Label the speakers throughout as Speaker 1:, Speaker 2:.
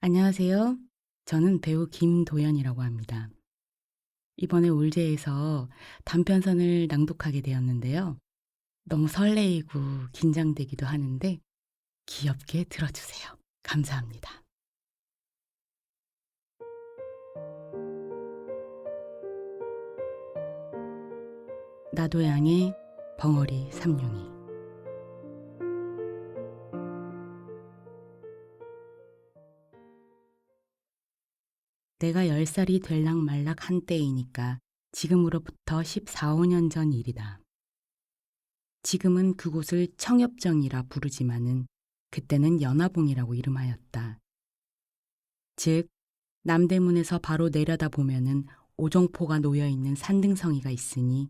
Speaker 1: 안녕하세요. 저는 배우 김도연이라고 합니다. 이번에 올제에서 단편선을 낭독하게 되었는데요. 너무 설레이고 긴장되기도 하는데 귀엽게 들어주세요. 감사합니다. 나도양의 벙어리 삼룡이. 내가 10살이 될락말락 한때이니까 지금으로부터 14, 15년 전 일이다. 지금은 그곳을 청엽정이라 부르지만은 그때는 연화봉이라고 이름하였다. 즉 남대문에서 바로 내려다 보면은 오종포가 놓여있는 산등성이가 있으니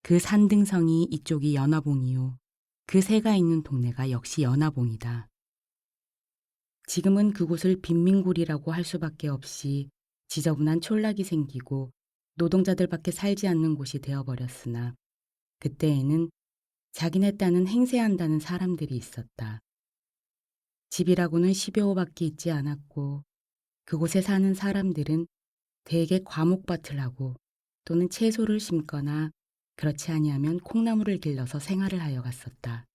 Speaker 1: 그 산등성이 이쪽이 연화봉이요. 그 새가 있는 동네가 역시 연화봉이다. 지금은 그곳을 빈민굴이라고 할 수밖에 없이 지저분한 촌락이 생기고 노동자들밖에 살지 않는 곳이 되어버렸으나 그때에는 자기네 딴은 행세한다는 사람들이 있었다. 집이라고는 10여 호밖에 있지 않았고 그곳에 사는 사람들은 대개 과목밭을 하고 또는 채소를 심거나 그렇지 아니하면 콩나물을 길러서 생활을 하여 갔었다.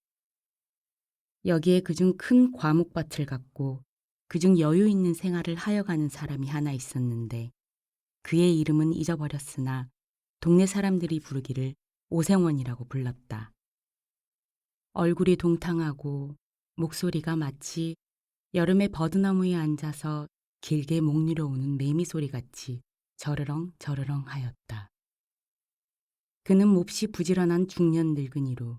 Speaker 1: 여기에 그중 큰 과목밭을 갖고 그중 여유 있는 생활을 하여 가는 사람이 하나 있었는데 그의 이름은 잊어버렸으나 동네 사람들이 부르기를 오생원이라고 불렀다. 얼굴이 동탕하고 목소리가 마치 여름에 버드나무에 앉아서 길게 목 누려오는 매미 소리같이 저르렁 저르렁 하였다. 그는 몹시 부지런한 중년 늙은이로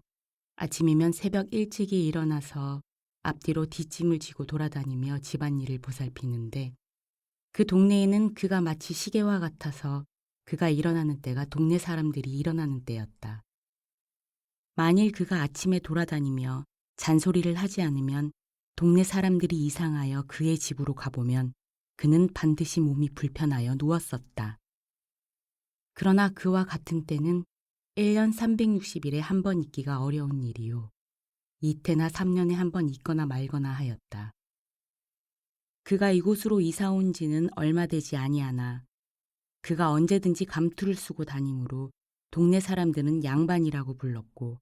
Speaker 1: 아침이면 새벽 일찍이 일어나서 앞뒤로 뒷짐을 지고 돌아다니며 집안일을 보살피는데 그 동네에는 그가 마치 시계와 같아서 그가 일어나는 때가 동네 사람들이 일어나는 때였다. 만일 그가 아침에 돌아다니며 잔소리를 하지 않으면 동네 사람들이 이상하여 그의 집으로 가보면 그는 반드시 몸이 불편하여 누웠었다. 그러나 그와 같은 때는 1년 360일에 한 번 있기가 어려운 일이요. 이태나 3년에 한 번 있거나 말거나 하였다. 그가 이곳으로 이사 온 지는 얼마 되지 아니하나 그가 언제든지 감투를 쓰고 다니므로 동네 사람들은 양반이라고 불렀고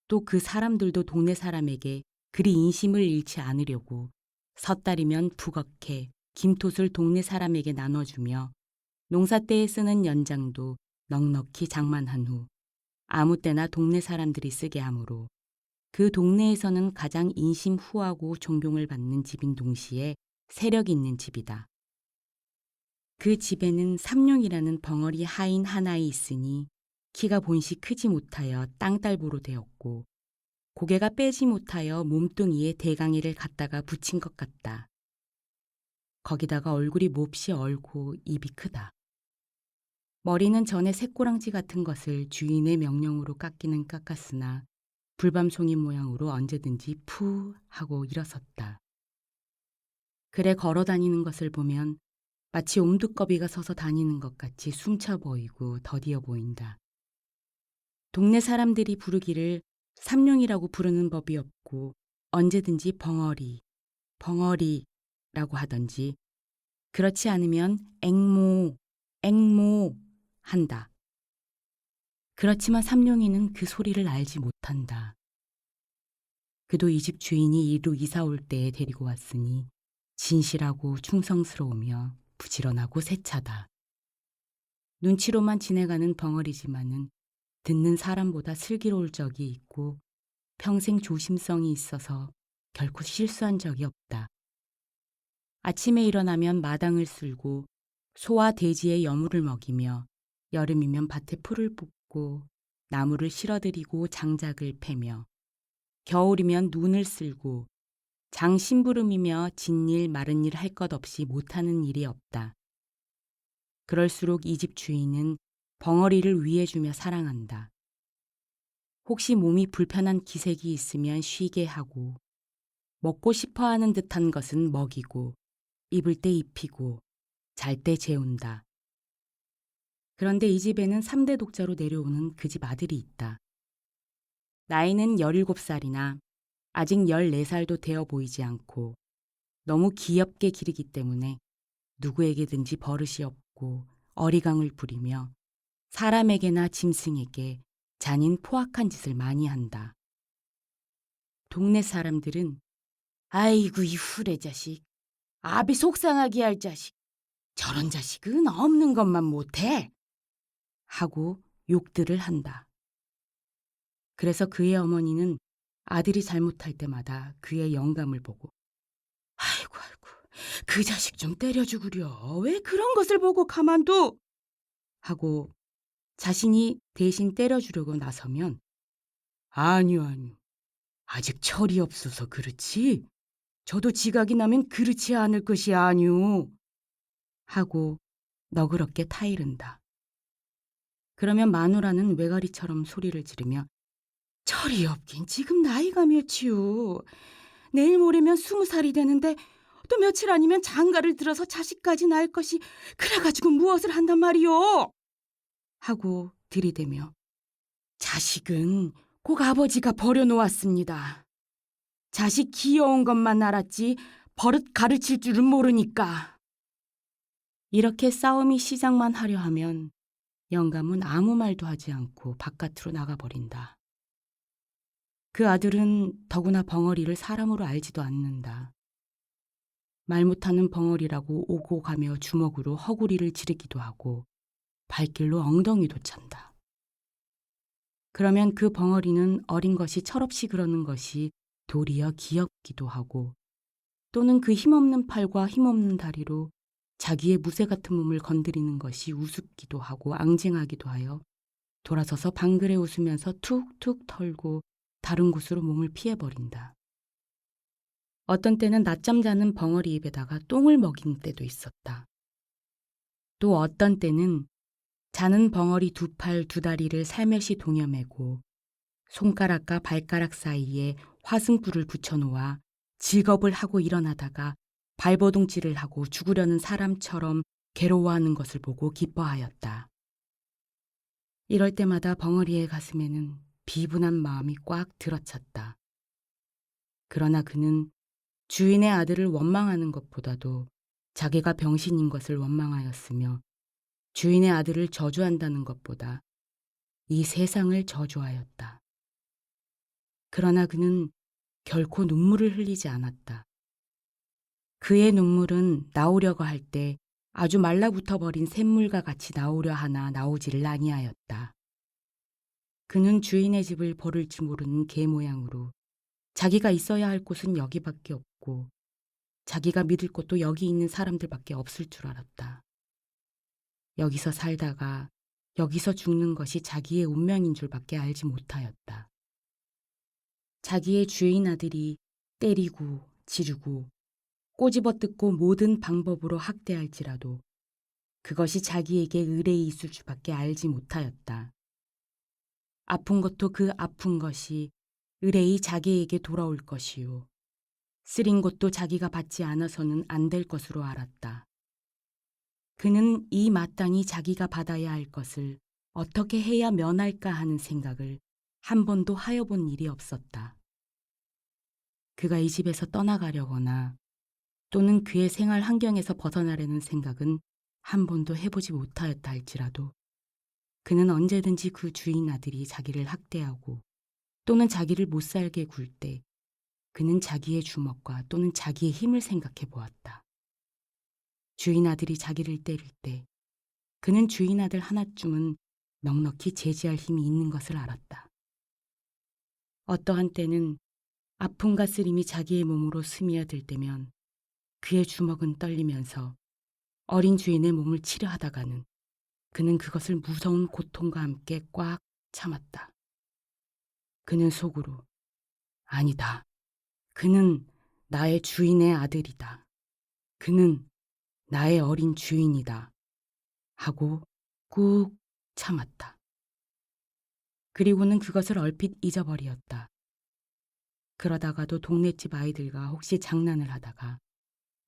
Speaker 1: 또 그 사람들도 동네 사람에게 그리 인심을 잃지 않으려고 섣달이면 북어캐, 김톳을 동네 사람에게 나눠주며 농사 때에 쓰는 연장도 넉넉히 장만한 후 아무 때나 동네 사람들이 쓰게 하므로 그 동네에서는 가장 인심 후하고 존경을 받는 집인 동시에 세력 있는 집이다. 그 집에는 삼룡이라는 벙어리 하인 하나에 있으니 키가 본시 크지 못하여 땅딸보로 되었고 고개가 빼지 못하여 몸뚱이에 대강이를 갖다가 붙인 것 같다. 거기다가 얼굴이 몹시 얼고 입이 크다. 머리는 전에 새꼬랑지 같은 것을 주인의 명령으로 깎기는 깎았으나 불밤송이 모양으로 언제든지 푸 하고 일어섰다. 그래 걸어 다니는 것을 보면 마치 옴두꺼비가 서서 다니는 것 같이 숨차 보이고 더디어 보인다. 동네 사람들이 부르기를 삼룡이라고 부르는 법이 없고 언제든지 벙어리, 벙어리라고 하던지 그렇지 않으면 앵모, 앵모 한다. 그렇지만 삼룡이는 그 소리를 알지 못한다. 그도 이 집 주인이 이리로 이사 올 때에 데리고 왔으니 진실하고 충성스러우며 부지런하고 세차다. 눈치로만 지내가는 벙어리지만은 듣는 사람보다 슬기로울 적이 있고 평생 조심성이 있어서 결코 실수한 적이 없다. 아침에 일어나면 마당을 쓸고 소와 돼지의 여물을 먹이며 여름이면 밭에 풀을 뽑고 나무를 실어들이고 장작을 패며 겨울이면 눈을 쓸고 장심부름이며 진일 마른 일 할 것 없이 못하는 일이 없다. 그럴수록 이 집 주인은 벙어리를 위해주며 사랑한다. 혹시 몸이 불편한 기색이 있으면 쉬게 하고 먹고 싶어하는 듯한 것은 먹이고 입을 때 입히고 잘 때 재운다. 그런데 이 집에는 3대 독자로 내려오는 그 집 아들이 있다. 나이는 17살이나 아직 14살도 되어 보이지 않고 너무 귀엽게 기르기 때문에 누구에게든지 버릇이 없고 어리광을 부리며 사람에게나 짐승에게 잔인 포악한 짓을 많이 한다. 동네 사람들은 아이고 이 후레 자식, 아비 속상하게 할 자식, 저런 자식은 없는 것만 못해 하고 욕들을 한다. 그래서 그의 어머니는 아들이 잘못할 때마다 그의 영감을 보고 아이고 그 자식 좀 때려 죽으려. 왜 그런 것을 보고 가만둬? 하고 자신이 대신 때려주려고 나서면 아니요. 아직 철이 없어서 그렇지. 저도 지각이 나면 그렇지 않을 것이 아니오. 하고 너그럽게 타이른다. 그러면 마누라는 외가리처럼 소리를 지르며 철이 없긴 지금 나이가 몇이오. 내일 모레면 20살이 되는데 또 며칠 아니면 장가를 들어서 자식까지 낳을 것이 그래가지고 무엇을 한단 말이오. 하고 들이대며 자식은 꼭 아버지가 버려놓았습니다. 자식 귀여운 것만 알았지 버릇 가르칠 줄은 모르니까. 이렇게 싸움이 시작만 하려 하면 영감은 아무 말도 하지 않고 바깥으로 나가버린다. 그 아들은 더구나 벙어리를 사람으로 알지도 않는다. 말 못하는 벙어리라고 오고 가며 주먹으로 허구리를 지르기도 하고 발길로 엉덩이도 찬다. 그러면 그 벙어리는 어린 것이 철없이 그러는 것이 도리어 귀엽기도 하고 또는 그 힘없는 팔과 힘없는 다리로 자기의 무쇠 같은 몸을 건드리는 것이 우습기도 하고 앙증하기도 하여 돌아서서 방글에 웃으면서 툭툭 털고 다른 곳으로 몸을 피해버린다. 어떤 때는 낮잠 자는 벙어리 입에다가 똥을 먹인 때도 있었다. 또 어떤 때는 자는 벙어리 두 팔 두 다리를 살며시 동여매고 손가락과 발가락 사이에 화승불을 붙여놓아 직업을 하고 일어나다가 발버둥질을 하고 죽으려는 사람처럼 괴로워하는 것을 보고 기뻐하였다. 이럴 때마다 벙어리의 가슴에는 비분한 마음이 꽉 들어찼다. 그러나 그는 주인의 아들을 원망하는 것보다도 자기가 병신인 것을 원망하였으며 주인의 아들을 저주한다는 것보다 이 세상을 저주하였다. 그러나 그는 결코 눈물을 흘리지 않았다. 그의 눈물은 나오려고 할 때 아주 말라붙어버린 샘물과 같이 나오려 하나 나오지를 아니하였다. 그는 주인의 집을 버릴지 모르는 개 모양으로 자기가 있어야 할 곳은 여기밖에 없고 자기가 믿을 곳도 여기 있는 사람들밖에 없을 줄 알았다. 여기서 살다가 여기서 죽는 것이 자기의 운명인 줄밖에 알지 못하였다. 자기의 주인 아들이 때리고 지르고 꼬집어 뜯고 모든 방법으로 학대할지라도 그것이 자기에게 의뢰이 있을 줄밖에 알지 못하였다. 아픈 것도 그 아픈 것이 의뢰이 자기에게 돌아올 것이요. 쓰린 것도 자기가 받지 않아서는 안 될 것으로 알았다. 그는 이 마땅히 자기가 받아야 할 것을 어떻게 해야 면할까 하는 생각을 한 번도 하여본 일이 없었다. 그가 이 집에서 떠나가려거나 또는 그의 생활 환경에서 벗어나려는 생각은 한 번도 해보지 못하였다 할지라도 그는 언제든지 그 주인 아들이 자기를 학대하고 또는 자기를 못살게 굴 때 그는 자기의 주먹과 또는 자기의 힘을 생각해 보았다. 주인 아들이 자기를 때릴 때 그는 주인 아들 하나쯤은 넉넉히 제지할 힘이 있는 것을 알았다. 어떠한 때는 아픔과 쓰림이 자기의 몸으로 스며들 때면 그의 주먹은 떨리면서 어린 주인의 몸을 치려 하다가는 그는 그것을 무서운 고통과 함께 꽉 참았다. 그는 속으로 아니다. 그는 나의 주인의 아들이다. 그는 나의 어린 주인이다. 하고 꾹 참았다. 그리고는 그것을 얼핏 잊어버리었다. 그러다가도 동네집 아이들과 혹시 장난을 하다가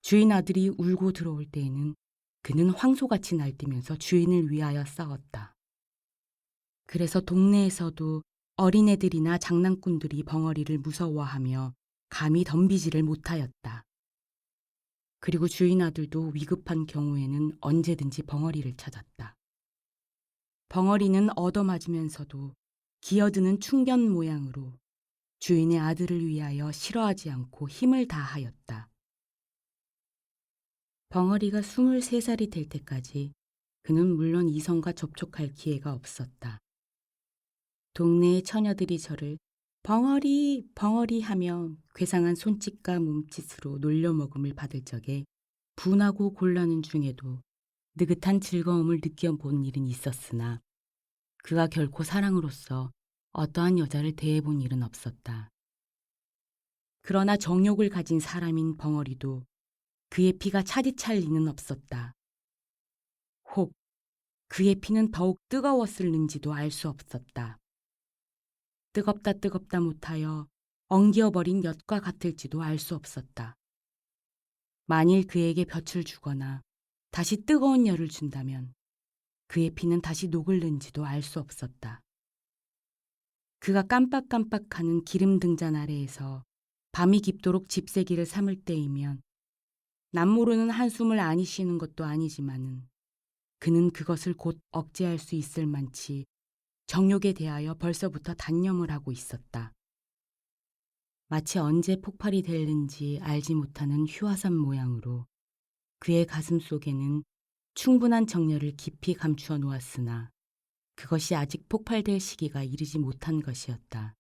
Speaker 1: 주인 아들이 울고 들어올 때에는 그는 황소같이 날뛰면서 주인을 위하여 싸웠다. 그래서 동네에서도 어린애들이나 장난꾼들이 벙어리를 무서워하며 감히 덤비지를 못하였다. 그리고 주인 아들도 위급한 경우에는 언제든지 벙어리를 찾았다. 벙어리는 얻어맞으면서도 기어드는 충견 모양으로 주인의 아들을 위하여 싫어하지 않고 힘을 다하였다. 벙어리가 23살이 될 때까지 그는 물론 이성과 접촉할 기회가 없었다. 동네의 처녀들이 저를 벙어리, 벙어리 하며 괴상한 손짓과 몸짓으로 놀려먹음을 받을 적에 분하고 곤란한 중에도 느긋한 즐거움을 느껴본 일은 있었으나 그가 결코 사랑으로서 어떠한 여자를 대해본 일은 없었다. 그러나 정욕을 가진 사람인 벙어리도 그의 피가 차디찰 리는 없었다. 혹 그의 피는 더욱 뜨거웠을는지도 알 수 없었다. 뜨겁다 못하여 엉기어버린 엿과 같을지도 알 수 없었다. 만일 그에게 볕을 주거나 다시 뜨거운 열을 준다면 그의 피는 다시 녹을는지도 알 수 없었다. 그가 깜빡깜빡하는 기름 등잔 아래에서 밤이 깊도록 집세기를 삼을 때이면 남모르는 한숨을 아니 쉬는 것도 아니지만은 그는 그것을 곧 억제할 수 있을 만치 정욕에 대하여 벌써부터 단념을 하고 있었다. 마치 언제 폭발이 될는지 알지 못하는 휴화산 모양으로 그의 가슴 속에는 충분한 정열을 깊이 감추어 놓았으나 그것이 아직 폭발될 시기가 이르지 못한 것이었다.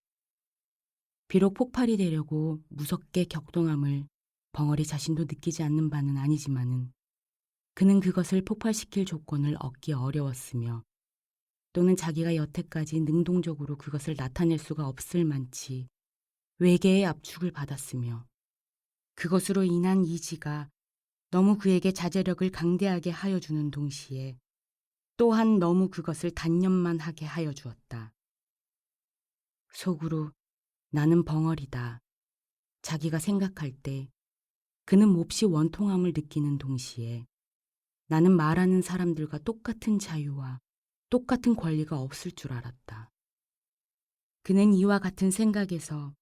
Speaker 1: 비록 폭발이 되려고 무섭게 격동함을 벙어리 자신도 느끼지 않는 바는 아니지만은 그는 그것을 폭발시킬 조건을 얻기 어려웠으며 또는 자기가 여태까지 능동적으로 그것을 나타낼 수가 없을 만치 외계의 압축을 받았으며 그것으로 인한 이지가 너무 그에게 자제력을 강대하게 하여 주는 동시에 또한 너무 그것을 단념만 하게 하여 주었다. 속으로 나는 벙어리다. 자기가 생각할 때 그는 몹시 원통함을 느끼는 동시에 나는 말하는 사람들과 똑같은 자유와 똑같은 권리가 없을 줄 알았다. 그는 이와 같은 생각에서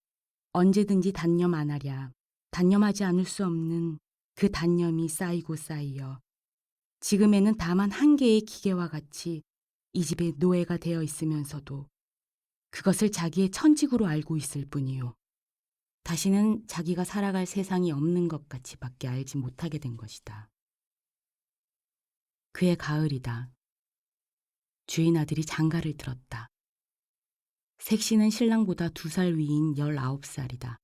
Speaker 1: 언제든지 단념 안 하랴 단념하지 않을 수 없는 그 단념이 쌓이고 쌓이어 지금에는 다만 한 개의 기계와 같이 이 집의 노예가 되어 있으면서도 그것을 자기의 천직으로 알고 있을 뿐이요. 다시는 자기가 살아갈 세상이 없는 것 같이 밖에 알지 못하게 된 것이다. 그의 가을이다. 주인 아들이 장가를 들었다. 색시는 신랑보다 2살 위인 19살이다.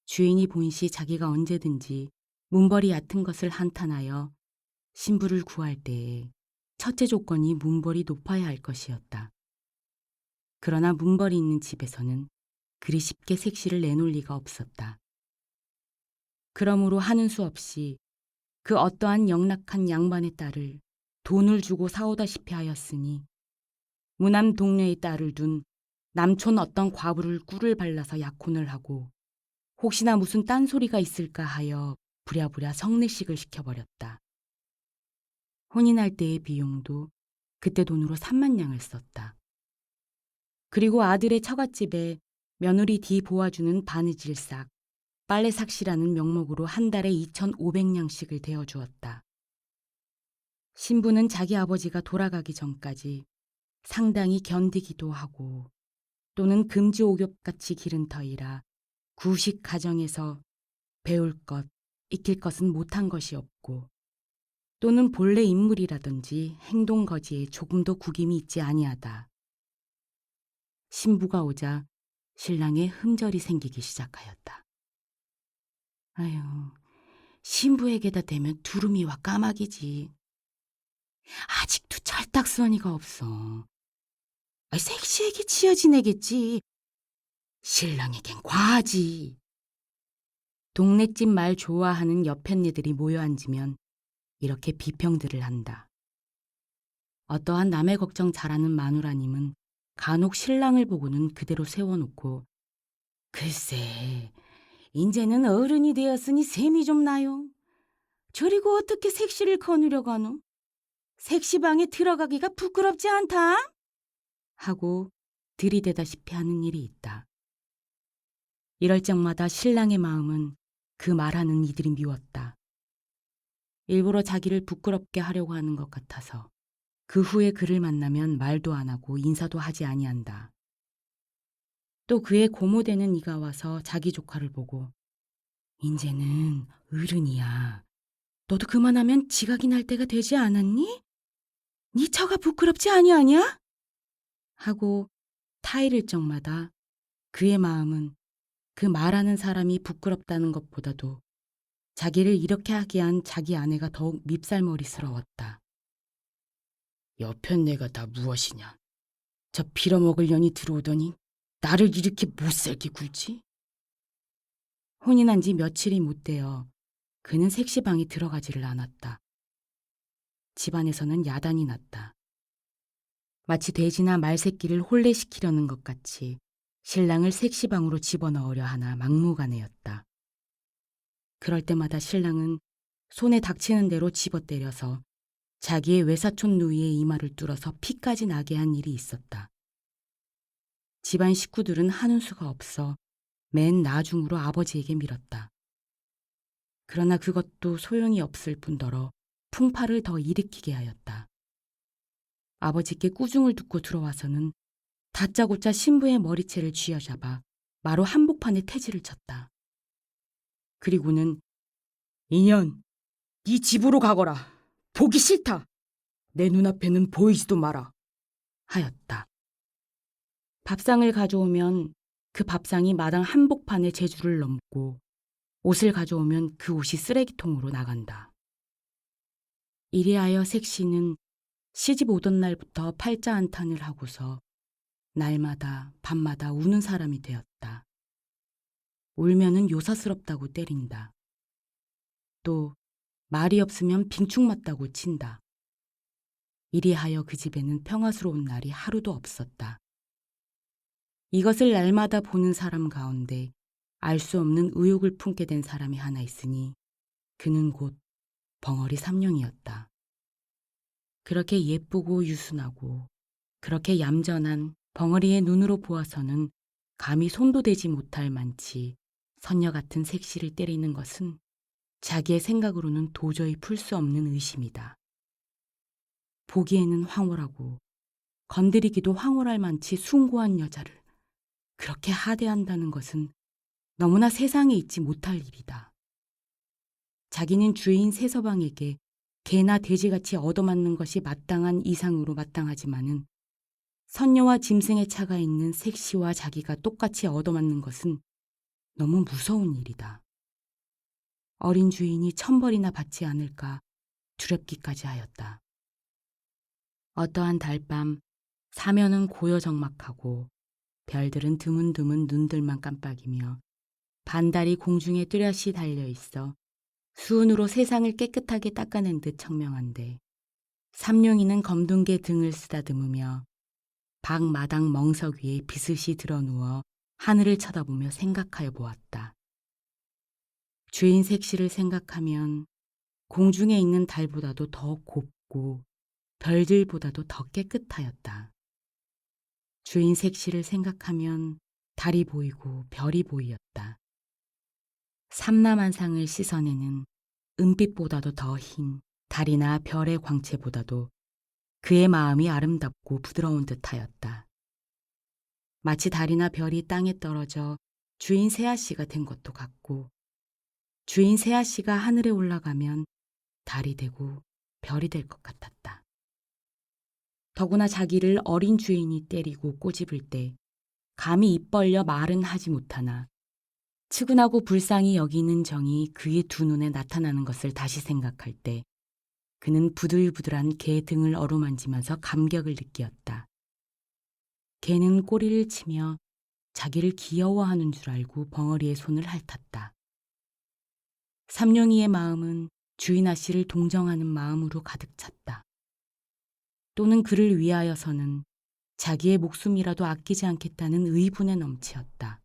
Speaker 1: 주인이 본시 자기가 언제든지 문벌이 얕은 것을 한탄하여 신부를 구할 때에 첫째 조건이 문벌이 높아야 할 것이었다. 그러나 문벌이 있는 집에서는 그리 쉽게 색시를 내놓을 리가 없었다. 그러므로 하는 수 없이 그 어떠한 영락한 양반의 딸을 돈을 주고 사오다시피 하였으니 무남 동료의 딸을 둔 남촌 어떤 과부를 꿀을 발라서 약혼을 하고 혹시나 무슨 딴소리가 있을까 하여 부랴부랴 성례식을 시켜버렸다. 혼인할 때의 비용도 그때 돈으로 3만 냥을 썼다. 그리고 아들의 처갓집에 며느리 뒤 보아주는 바느질삭, 빨래삭시라는 명목으로 한 달에 2,500냥씩을 대어주었다. 신부는 자기 아버지가 돌아가기 전까지 상당히 견디기도 하고 또는 금지옥엽같이 기른 터이라 구식 가정에서 배울 것, 익힐 것은 못한 것이 없고 또는 본래 인물이라든지 행동 거지에 조금도 구김이 있지 아니하다. 신부가 오자 신랑의 흠절이 생기기 시작하였다. 아유, 신부에게다 대면 두루미와 까마귀지. 아직도 철딱서니가 없어. 섹시에게 치여지내겠지. 신랑에겐 과하지. 동네집 말 좋아하는 옆편네들이 모여 앉으면 이렇게 비평들을 한다. 어떠한 남의 걱정 잘하는 마누라님은 간혹 신랑을 보고는 그대로 세워놓고 글쎄, 인제는 어른이 되었으니 셈이 좀 나요. 저리고 어떻게 색시를 거느려 가노? 색시방에 들어가기가 부끄럽지 않다? 하고 들이대다시피 하는 일이 있다. 이럴 적마다 신랑의 마음은 그 말하는 이들이 미웠다. 일부러 자기를 부끄럽게 하려고 하는 것 같아서 그 후에 그를 만나면 말도 안 하고 인사도 하지 아니한다. 또 그의 고모되는 이가 와서 자기 조카를 보고 인제는 어른이야. 너도 그만하면 지각이 날 때가 되지 않았니? 네 처가 부끄럽지 아니하냐? 하고 타이를 적마다 그의 마음은 그 말하는 사람이 부끄럽다는 것보다도 자기를 이렇게 하게 한 자기 아내가 더욱 밉살머리스러웠다. 여편 내가 다 무엇이냐. 저 빌어먹을 년이 들어오더니 나를 이렇게 못살게 굴지? 혼인한 지 며칠이 못 되어 그는 색시방에 들어가지를 않았다. 집안에서는 야단이 났다. 마치 돼지나 말새끼를 혼례시키려는 것 같이 신랑을 색시방으로 집어넣으려 하나 막무가내였다. 그럴 때마다 신랑은 손에 닥치는 대로 집어때려서 자기의 외사촌 누이의 이마를 뚫어서 피까지 나게 한 일이 있었다. 집안 식구들은 하는 수가 없어 맨 나중으로 아버지에게 밀었다. 그러나 그것도 소용이 없을 뿐더러 풍파를 더 일으키게 하였다. 아버지께 꾸중을 듣고 들어와서는 다짜고짜 신부의 머리채를 쥐어잡아 마루 한복판에 태지를 쳤다. 그리고는 인연, 네 집으로 가거라. 보기 싫다. 내 눈앞에는 보이지도 마라. 하였다. 밥상을 가져오면 그 밥상이 마당 한복판에 제주를 넘고 옷을 가져오면 그 옷이 쓰레기통으로 나간다. 이리하여 색시는 시집 오던 날부터 팔자 안탄을 하고서 날마다 밤마다 우는 사람이 되었다. 울면은 요사스럽다고 때린다. 또 말이 없으면 빙축 맞다고 친다. 이리하여 그 집에는 평화스러운 날이 하루도 없었다. 이것을 날마다 보는 사람 가운데 알 수 없는 의욕을 품게 된 사람이 하나 있으니 그는 곧 벙어리 삼룡이었다. 그렇게 예쁘고 유순하고 그렇게 얌전한 벙어리의 눈으로 보아서는 감히 손도 대지 못할 만치 선녀 같은 색시를 때리는 것은 자기의 생각으로는 도저히 풀 수 없는 의심이다. 보기에는 황홀하고 건드리기도 황홀할 만치 숭고한 여자를 그렇게 하대한다는 것은 너무나 세상에 있지 못할 일이다. 자기는 주인 세서방에게 개나 돼지같이 얻어맞는 것이 마땅한 이상으로 마땅하지만은 선녀와 짐승의 차가 있는 색시와 자기가 똑같이 얻어맞는 것은 너무 무서운 일이다. 어린 주인이 천벌이나 받지 않을까 두렵기까지 하였다. 어떠한 달밤 사면은 고요적막하고 별들은 드문드문 눈들만 깜빡이며 반달이 공중에 뚜렷이 달려있어 수은으로 세상을 깨끗하게 닦아낸 듯 청명한데 삼룡이는 검둥개 등을 쓰다듬으며 박 마당 멍석 위에 비스시 드러누워 하늘을 쳐다보며 생각하여 보았다. 주인 색시를 생각하면 공중에 있는 달보다도 더 곱고 별들보다도 더 깨끗하였다. 주인 색시를 생각하면 달이 보이고 별이 보이었다. 삼라만상을 씻어내는 은빛보다도 더 흰 달이나 별의 광채보다도 그의 마음이 아름답고 부드러운 듯하였다. 마치 달이나 별이 땅에 떨어져 주인 세아씨가 된 것도 같고 주인 세아씨가 하늘에 올라가면 달이 되고 별이 될 것 같았다. 더구나 자기를 어린 주인이 때리고 꼬집을 때 감히 입 벌려 말은 하지 못하나 측은하고 불쌍히 여기는 정이 그의 두 눈에 나타나는 것을 다시 생각할 때 그는 부들부들한 개 등을 어루만지면서 감격을 느끼었다. 개는 꼬리를 치며 자기를 귀여워하는 줄 알고 벙어리의 손을 핥았다. 삼룡이의 마음은 주인 아씨를 동정하는 마음으로 가득 찼다. 또는 그를 위하여서는 자기의 목숨이라도 아끼지 않겠다는 의분에 넘치었다.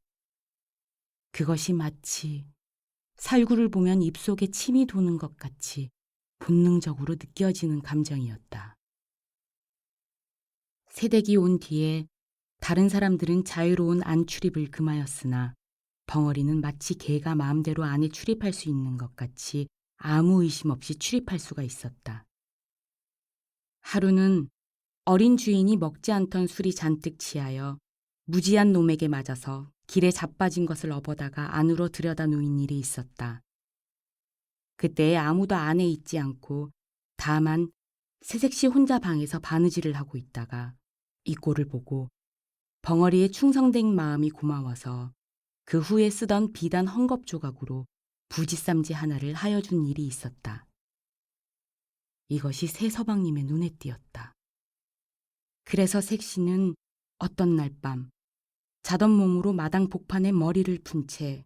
Speaker 1: 그것이 마치 살구를 보면 입속에 침이 도는 것 같이 본능적으로 느껴지는 감정이었다. 새댁이 온 뒤에 다른 사람들은 자유로운 안 출입을 금하였으나 벙어리는 마치 개가 마음대로 안에 출입할 수 있는 것 같이 아무 의심 없이 출입할 수가 있었다. 하루는 어린 주인이 먹지 않던 술이 잔뜩 취하여 무지한 놈에게 맞아서 길에 자빠진 것을 업어다가 안으로 들여다 놓인 일이 있었다. 그때에 아무도 안에 있지 않고 다만 새색시 혼자 방에서 바느질을 하고 있다가 이 꼴을 보고 벙어리의 충성된 마음이 고마워서 그 후에 쓰던 비단 헝겊 조각으로 부지쌈지 하나를 하여준 일이 있었다. 이것이 새 서방님의 눈에 띄었다. 그래서 색시는 어떤 날 밤 자던 몸으로 마당 복판에 머리를 푼 채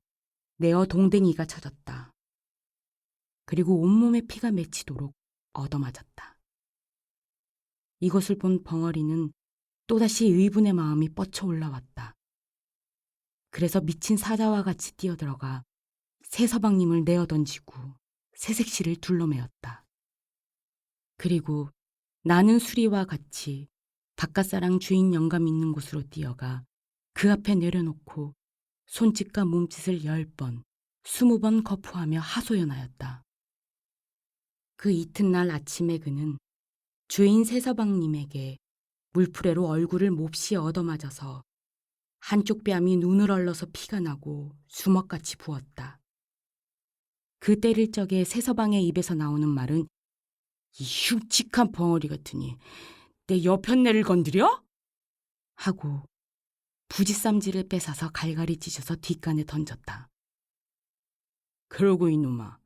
Speaker 1: 내어 동댕이가 쳐졌다. 그리고 온몸에 피가 맺히도록 얻어맞았다. 이것을 본 벙어리는 또다시 의분의 마음이 뻗쳐 올라왔다. 그래서 미친 사자와 같이 뛰어들어가 새 서방님을 내어 던지고 새색시를 둘러매었다. 그리고 나는 수리와 같이 바깥사랑 주인 영감 있는 곳으로 뛰어가 그 앞에 내려놓고 손짓과 몸짓을 10번, 20번 거푸하며 하소연하였다. 그 이튿날 아침에 그는 주인 새서방님에게 물풀에로 얼굴을 몹시 얻어맞아서 한쪽 뺨이 눈을 얼러서 피가 나고 주먹같이 부었다. 그 때릴 적에 새서방의 입에서 나오는 말은 이 흉측한 벙어리 같으니 내 여편네를 건드려? 하고 부지쌈지를 뺏어서 갈갈이 찢어서 뒷간에 던졌다. 그러고 이놈아,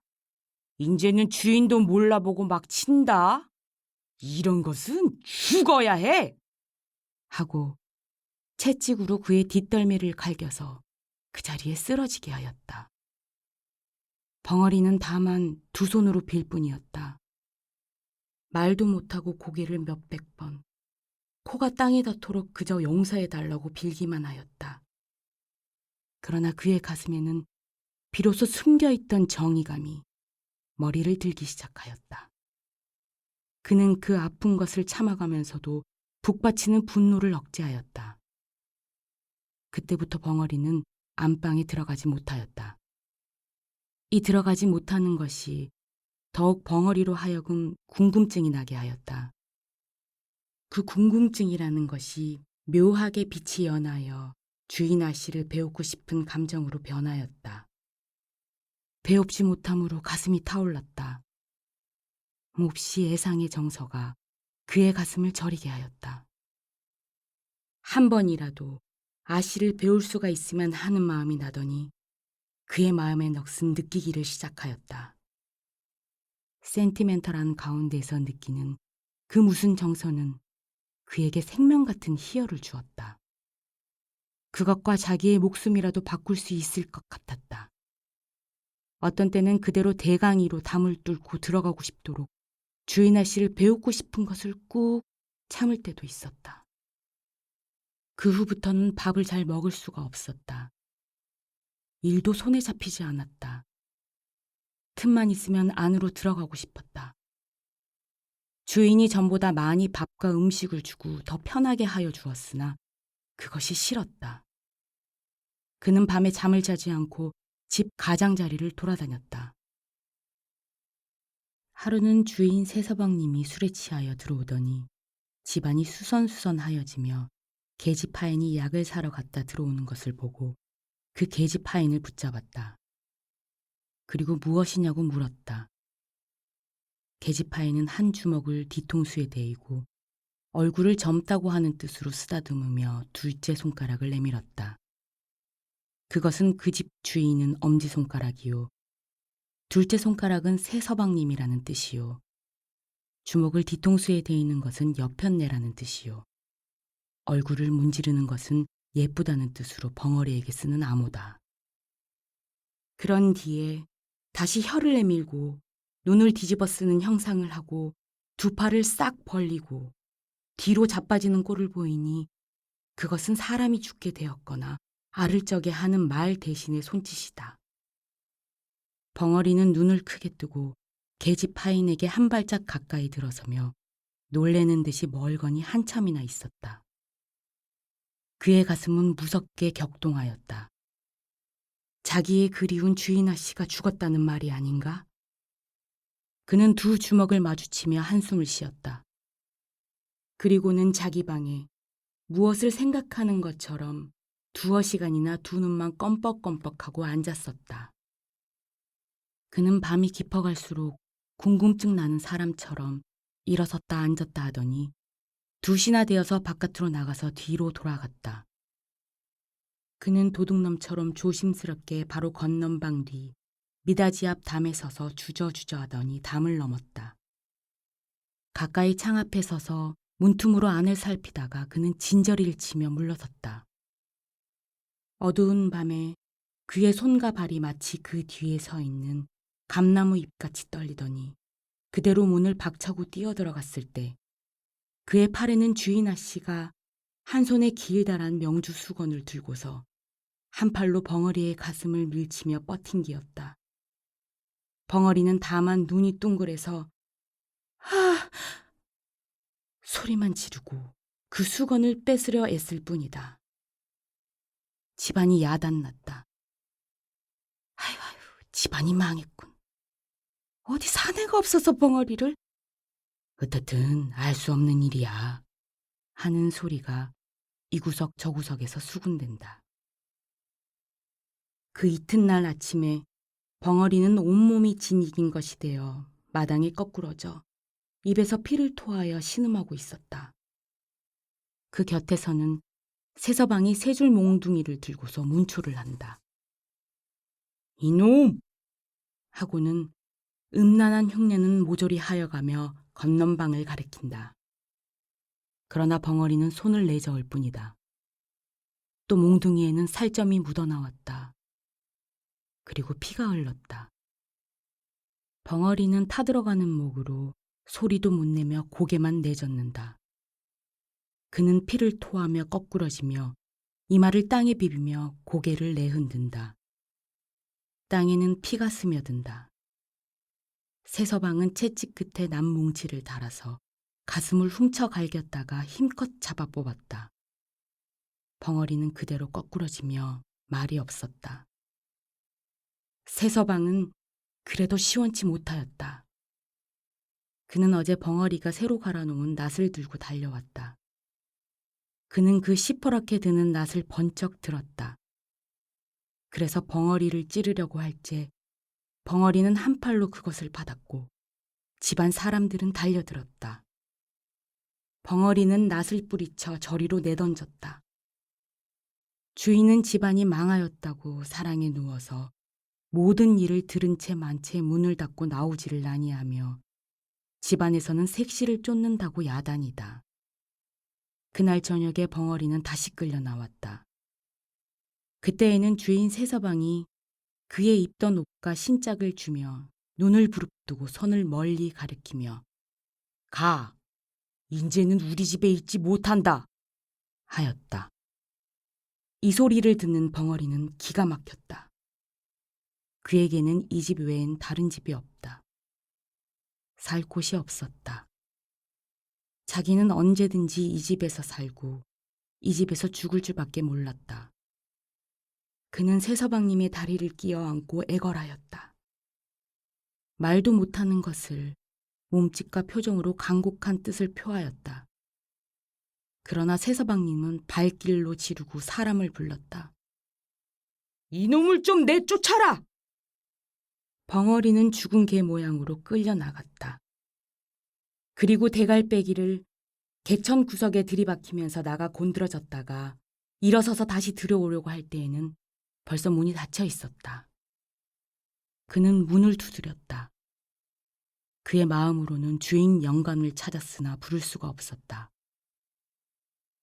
Speaker 1: 인제는 주인도 몰라보고 막 친다. 이런 것은 죽어야 해. 하고 채찍으로 그의 뒷덜미를 갈겨서 그 자리에 쓰러지게 하였다. 벙어리는 다만 두 손으로 빌 뿐이었다. 말도 못하고 고개를 몇백 번, 코가 땅에 닿도록 그저 용서해달라고 빌기만 하였다. 그러나 그의 가슴에는 비로소 숨겨있던 정의감이 머리를 들기 시작하였다. 그는 그 아픈 것을 참아가면서도 북받치는 분노를 억제하였다. 그때부터 벙어리는 안방에 들어가지 못하였다. 이 들어가지 못하는 것이 더욱 벙어리로 하여금 궁금증이 나게 하였다. 그 궁금증이라는 것이 묘하게 빛이 연하여 주인 아씨를 배우고 싶은 감정으로 변하였다. 배웁지 못함으로 가슴이 타올랐다. 몹시 애상의 정서가 그의 가슴을 저리게 하였다. 한 번이라도 아씨를 배울 수가 있으면 하는 마음이 나더니 그의 마음의 넋은 느끼기를 시작하였다. 센티멘털한 가운데에서 느끼는 그 무슨 정서는 그에게 생명 같은 희열을 주었다. 그것과 자기의 목숨이라도 바꿀 수 있을 것 같았다. 어떤 때는 그대로 대강이로 담을 뚫고 들어가고 싶도록 주인 아씨를 배우고 싶은 것을 꾹 참을 때도 있었다. 그 후부터는 밥을 잘 먹을 수가 없었다. 일도 손에 잡히지 않았다. 틈만 있으면 안으로 들어가고 싶었다. 주인이 전보다 많이 밥과 음식을 주고 더 편하게 하여 주었으나 그것이 싫었다. 그는 밤에 잠을 자지 않고 집 가장자리를 돌아다녔다. 하루는 주인 새서방님이 술에 취하여 들어오더니 집안이 수선수선하여지며 계집하인이 약을 사러 갔다 들어오는 것을 보고 그 계집하인을 붙잡았다. 그리고 무엇이냐고 물었다. 계집하인은 한 주먹을 뒤통수에 대이고 얼굴을 젊다고 하는 뜻으로 쓰다듬으며 둘째 손가락을 내밀었다. 그것은 그 집 주인은 엄지손가락이요. 둘째 손가락은 새서방님이라는 뜻이요. 주먹을 뒤통수에 대이는 것은 여편네라는 뜻이요. 얼굴을 문지르는 것은 예쁘다는 뜻으로 벙어리에게 쓰는 암호다. 그런 뒤에 다시 혀를 내밀고 눈을 뒤집어 쓰는 형상을 하고 두 팔을 싹 벌리고 뒤로 자빠지는 꼴을 보이니 그것은 사람이 죽게 되었거나 알을 적에 하는 말 대신의 손짓이다. 벙어리는 눈을 크게 뜨고 계집하인에게 한 발짝 가까이 들어서며 놀래는 듯이 멀거니 한참이나 있었다. 그의 가슴은 무섭게 격동하였다. 자기의 그리운 주인 아씨가 죽었다는 말이 아닌가? 그는 두 주먹을 마주치며 한숨을 쉬었다. 그리고는 자기 방에 무엇을 생각하는 것처럼 두어 시간이나 두 눈만 껌뻑껌뻑하고 앉았었다. 그는 밤이 깊어갈수록 궁금증 나는 사람처럼 일어섰다 앉았다 하더니 2시나 되어서 바깥으로 나가서 뒤로 돌아갔다. 그는 도둑놈처럼 조심스럽게 바로 건넌방 뒤 미닫이 앞 담에 서서 주저주저 하더니 담을 넘었다. 가까이 창 앞에 서서 문틈으로 안을 살피다가 그는 진저리를 치며 물러섰다. 어두운 밤에 그의 손과 발이 마치 그 뒤에 서 있는 감나무 잎같이 떨리더니 그대로 문을 박차고 뛰어들어갔을 때 그의 팔에는 주인 아씨가 한 손에 길다란 명주 수건을 들고서 한 팔로 벙어리의 가슴을 밀치며 뻗팅기었다. 벙어리는 다만 눈이 둥그래서 하! 소리만 지르고 그 수건을 뺏으려 애쓸 뿐이다. 집안이 야단났다. 아휴, 집안이 망했군. 어디 사내가 없어서 벙어리를? 어떻든 알 수 없는 일이야. 하는 소리가 이 구석 저 구석에서 수군댄다. 그 이튿날 아침에 벙어리는 온몸이 진이긴 것이 되어 마당에 거꾸러져 입에서 피를 토하여 신음하고 있었다. 그 곁에서는 새서방이 세 줄 몽둥이를 들고서 문초를 한다. 이놈! 하고는 음란한 흉내는 모조리 하여가며 건넌방을 가리킨다. 그러나 벙어리는 손을 내저을 뿐이다. 또 몽둥이에는 살점이 묻어나왔다. 그리고 피가 흘렀다. 벙어리는 타들어가는 목으로 소리도 못 내며 고개만 내젓는다. 그는 피를 토하며 거꾸러지며 이마를 땅에 비비며 고개를 내흔든다. 땅에는 피가 스며든다. 새서방은 채찍 끝에 남 뭉치를 달아서 가슴을 훔쳐 갈겼다가 힘껏 잡아 뽑았다. 벙어리는 그대로 거꾸러지며 말이 없었다. 새서방은 그래도 시원치 못하였다. 그는 어제 벙어리가 새로 갈아놓은 낫을 들고 달려왔다. 그는 그 시퍼렇게 드는 낫을 번쩍 들었다. 그래서 벙어리를 찌르려고 할째 벙어리는 한 팔로 그것을 받았고 집안 사람들은 달려들었다. 벙어리는 낫을 뿌리쳐 저리로 내던졌다. 주인은 집안이 망하였다고 사랑에 누워서 모든 일을 들은 채 만 채 문을 닫고 나오지를 아니하며 집안에서는 색시를 쫓는다고 야단이다. 그날 저녁에 벙어리는 다시 끌려 나왔다. 그때에는 주인 새서방이 그의 입던 옷과 신짝을 주며 눈을 부릅뜨고 손을 멀리 가리키며 가! 인제는 우리 집에 있지 못한다! 하였다. 이 소리를 듣는 벙어리는 기가 막혔다. 그에게는 이 집 외엔 다른 집이 없다. 살 곳이 없었다. 자기는 언제든지 이 집에서 살고 이 집에서 죽을 줄밖에 몰랐다. 그는 새서방님의 다리를 끼어안고 애걸하였다. 말도 못하는 것을 몸짓과 표정으로 간곡한 뜻을 표하였다. 그러나 새서방님은 발길로 지르고 사람을 불렀다. 이놈을 좀 내쫓아라! 벙어리는 죽은 개 모양으로 끌려 나갔다. 그리고 대갈배기를 개천 구석에 들이박히면서 나가 곤드러졌다가 일어서서 다시 들어오려고 할 때에는 벌써 문이 닫혀 있었다. 그는 문을 두드렸다. 그의 마음으로는 주인 영감을 찾았으나 부를 수가 없었다.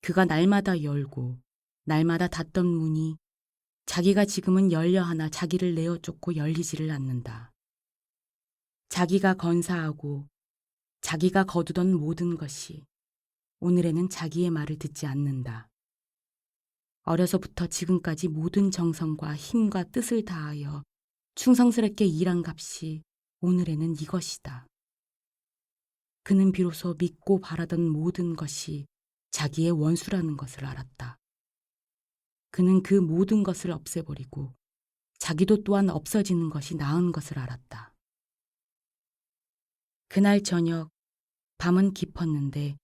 Speaker 1: 그가 날마다 열고 날마다 닫던 문이 자기가 지금은 열려 하나 자기를 내어 쫓고 열리지를 않는다. 자기가 건사하고 자기가 거두던 모든 것이 오늘에는 자기의 말을 듣지 않는다. 어려서부터 지금까지 모든 정성과 힘과 뜻을 다하여 충성스럽게 일한 값이 오늘에는 이것이다. 그는 비로소 믿고 바라던 모든 것이 자기의 원수라는 것을 알았다. 그는 그 모든 것을 없애버리고 자기도 또한 없어지는 것이 나은 것을 알았다. 그날 저녁 밤은 깊었는데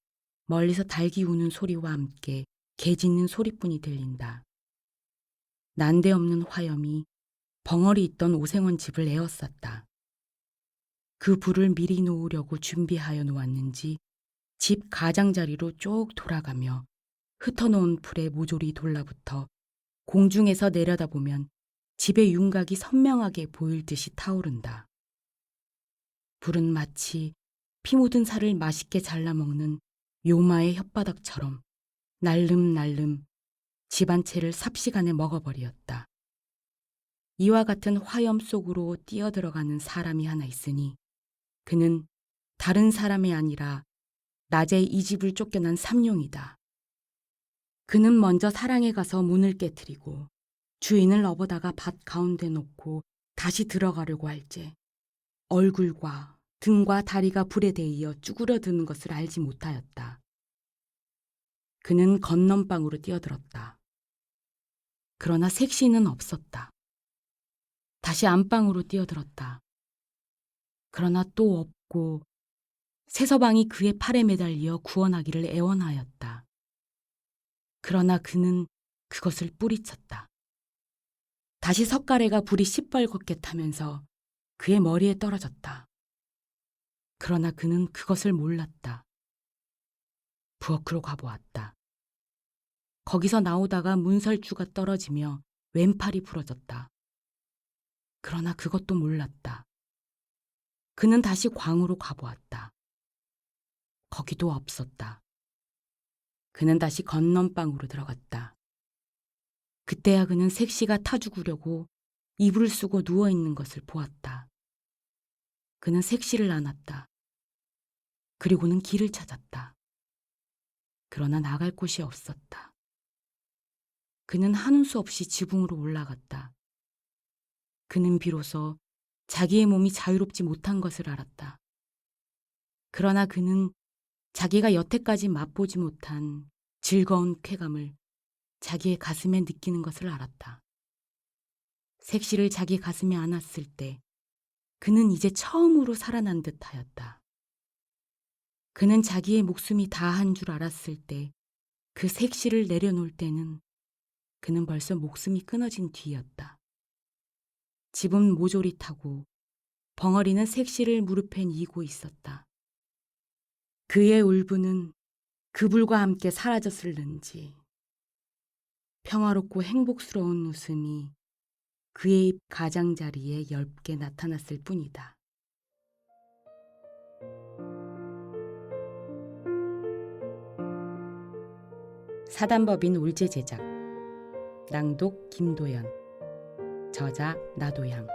Speaker 1: 멀리서 닭이 우는 소리와 함께 개 짖는 소리뿐이 들린다. 난데없는 화염이 벙어리 있던 오생원 집을 에워쌌다. 그 불을 미리 놓으려고 준비하여 놓았는지 집 가장자리로 쭉 돌아가며 흩어놓은 풀에 모조리 돌라붙어 공중에서 내려다보면 집의 윤곽이 선명하게 보일 듯이 타오른다. 불은 마치 피 묻은 살을 맛있게 잘라먹는 요마의 혓바닥처럼 날름날름 집 한 채를 삽시간에 먹어버리었다. 이와 같은 화염 속으로 뛰어들어가는 사람이 하나 있으니 그는 다른 사람이 아니라 낮에 이 집을 쫓겨난 삼룡이다. 그는 먼저 사랑에 가서 문을 깨트리고 주인을 업어다가 밭 가운데 놓고 다시 들어가려고 할제 얼굴과 등과 다리가 불에 대이어 쭈그러드는 것을 알지 못하였다. 그는 건넌방으로 뛰어들었다. 그러나 색시는 없었다. 다시 안방으로 뛰어들었다. 그러나 또 없고 새서방이 그의 팔에 매달려 구원하기를 애원하였다. 그러나 그는 그것을 뿌리쳤다. 다시 석가래가 불이 시뻘겋게 타면서 그의 머리에 떨어졌다. 그러나 그는 그것을 몰랐다. 부엌으로 가보았다. 거기서 나오다가 문설주가 떨어지며 왼팔이 부러졌다. 그러나 그것도 몰랐다. 그는 다시 광으로 가보았다. 거기도 없었다. 그는 다시 건넌방으로 들어갔다. 그때야 그는 색시가 타 죽으려고 이불을 쓰고 누워있는 것을 보았다. 그는 색시를 안았다. 그리고는 길을 찾았다. 그러나 나갈 곳이 없었다. 그는 하는 수 없이 지붕으로 올라갔다. 그는 비로소 자기의 몸이 자유롭지 못한 것을 알았다. 그러나 그는 자기가 여태까지 맛보지 못한 즐거운 쾌감을 자기의 가슴에 느끼는 것을 알았다. 색시를 자기 가슴에 안았을 때 그는 이제 처음으로 살아난 듯하였다. 그는 자기의 목숨이 다한 줄 알았을 때 그 색시를 내려놓을 때는 그는 벌써 목숨이 끊어진 뒤였다. 집은 모조리 타고 벙어리는 색시를 무릎에 이고 있었다. 그의 울분은 그 불과 함께 사라졌을는지 평화롭고 행복스러운 웃음이 그의 입 가장자리에 엷게 나타났을 뿐이다. 사단법인 올제 제작, 낭독 김도연, 저자 나도양.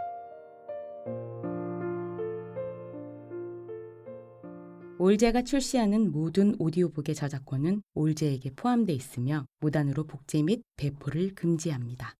Speaker 1: 올제가 출시하는 모든 오디오북의 저작권은 올제에게 포함돼 있으며 무단으로 복제 및 배포를 금지합니다.